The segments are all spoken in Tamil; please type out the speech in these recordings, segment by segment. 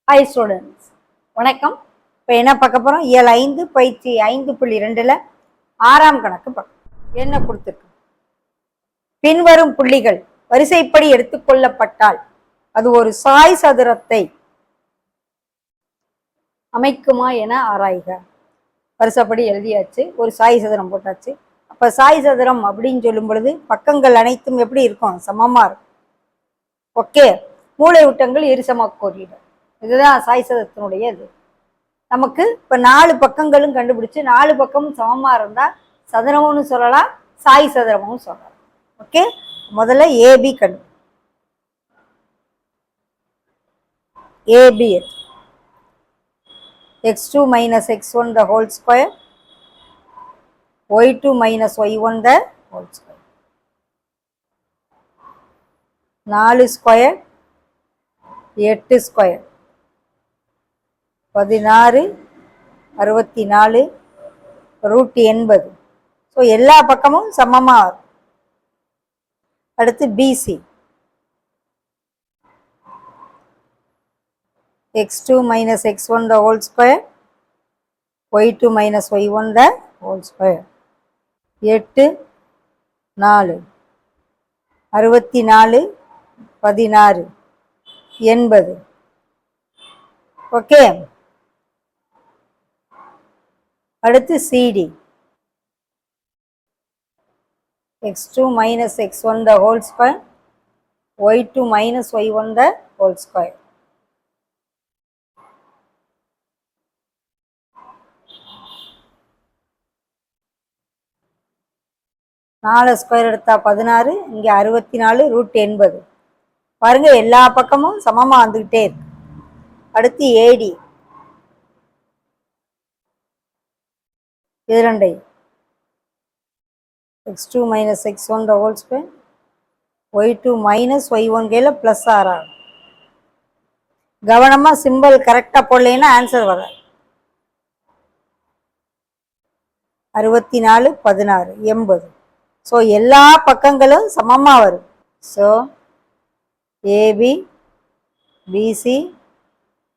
ஹாய் ஸ்டூடெண்ட்ஸ், வணக்கம். இப்போ என்ன பார்க்க போகிறோம்? இயல் 5 பயிற்சி 5.2ல் 6ஆம் கணக்கு பார்க்க என்ன கொடுத்துருக்கு. பின்வரும் புள்ளிகள் வரிசைப்படி எடுத்துக்கொள்ளப்பட்டால் அது ஒரு சாய் சதுரத்தை அமைக்குமா என ஆராய்க. வரிசைப்படி எழுதியாச்சு, ஒரு சாய் சதுரம் போட்டாச்சு. அப்போ சாய் சதுரம் அப்படின்னு சொல்லும் பொழுது பக்கங்கள் அனைத்தும் எப்படி இருக்கும்? சமமாக இருக்கும். ஓகே, மூலை விட்டங்கள் இருசமக்கோடிகள், இதுதான் சாய் சதுரத்தினுடைய இது. நமக்கு இப்போ 4 பக்கங்களும் கண்டுபிடிச்சு 4 பக்கமும் சமமாக இருந்தால் சதுரமும் சொல்லலாம், சாய் சதுரமும் சொல்லலாம். ஓகே, முதல்ல ஏபி கண்டு AB x2 minus x1 the whole square, y2 minus y1 the whole square. 4 square 8 square 16 64 root 80. So எல்லா பக்கமும் சமமாக வரும். அடுத்து PC x2 minus x1 the whole square, y2 minus y1 the whole square. 8 4 64 16 80. Okay, அடுத்து CD x2 minus x1 the whole square, y2 minus y1 the whole square. நாலு ஸ்கொயர் எடுத்தா 16, இங்கே 64 ரூட் 80. பாருங்க, எல்லா பக்கமும் சமமாக வந்துக்கிட்டே இருக்கு. அடுத்து ஏடி இது ரெண்டை x2 minus x1 the whole square, y2 minus y1 கையில் ப்ளஸ் ஆறாகும். கவனமாக சிம்பிள் கரெக்டாக போடலைன்னா ஆன்சர் வராது. 64 16 80. ஸோ எல்லா பக்கங்களும் சமமாக வரும். ஸோ ஏபி பிசி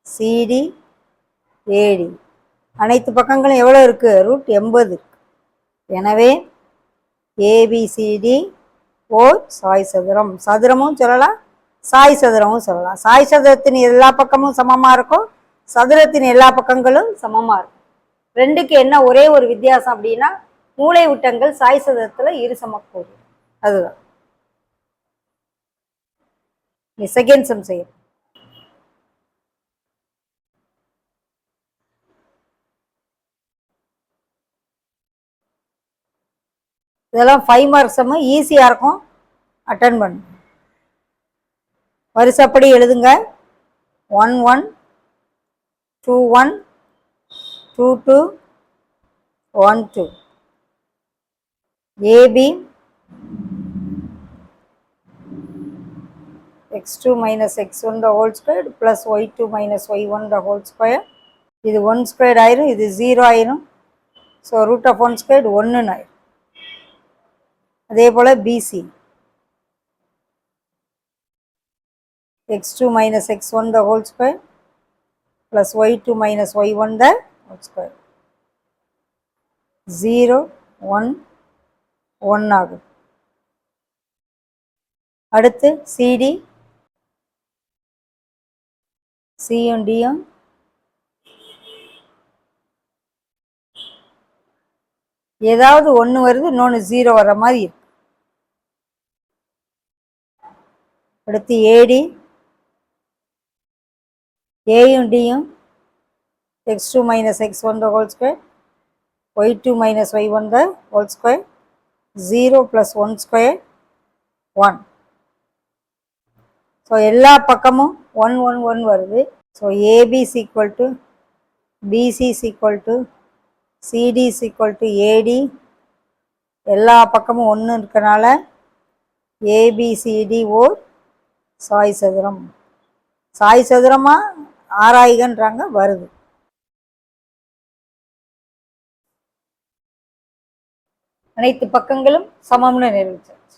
சிடி ஏடி அனைத்து பக்கங்களும் எவ்வளோ இருக்குது? ரூட் 80 இருக்கு. எனவே ஏபிசிடி ஓர் சாய் சதுரம். சதுரமும் சொல்லலாம், சாய் சதுரமும் சொல்லலாம். சாய் சதுரத்தின் எல்லா பக்கமும் சமமாக இருக்கும், சதுரத்தின் எல்லா பக்கங்களும் சமமாக இருக்கும். ரெண்டுக்கு என்ன ஒரே ஒரு வித்தியாசம் அப்படின்னா, மூலை விட்டங்கள் சாய் சதுரத்தில் இருசமக்கோடு. அதுதான் செகண்ட் சம் செய்யும். இதெல்லாம் 5 மார்க் சம், ஈஸியாக இருக்கும், அட்டன் பண்ணு. வரிசைப்படி எழுதுங்க. 1 1 2 1 2 2 1 2. AB x2 minus x1 the whole square plus y2 minus y1 the whole square. இது 1 ஸ்கொயர் ஆயிரும், இது 0 ஆயிரும். ஸோ ரூட் ஆஃப் 1 ஸ்கொயர் 1 ஆயிரும். அதே போல் PC x2 minus x1 the whole square plus y2 minus y1 the whole square. 0 1 1 ஆகும். அடுத்து சிடி சியும் டியும் ஏதாவது ஒன்று வருது, இன்னொன்று 0 வர மாதிரி இருக்கு. அடுத்து ஏடி ஏயும் டியும் x2 minus x1 the whole square, y2 minus y1 the whole square. 0 plus 1 square 1. So எல்லா பக்கமும் 1 1 1 வருது. So AB is equal to BC is equal to CD is equal to AD. எல்லா பக்கமும் 1 இருக்கனால ஏபிசிடி ஓர் சாய் சதுரம். சாய் சதுரமாக ஆராய்கன்றாங்க, வருது. அனைத்து பக்கங்களும் சமம்னு நிரூபிச்சாச்சு.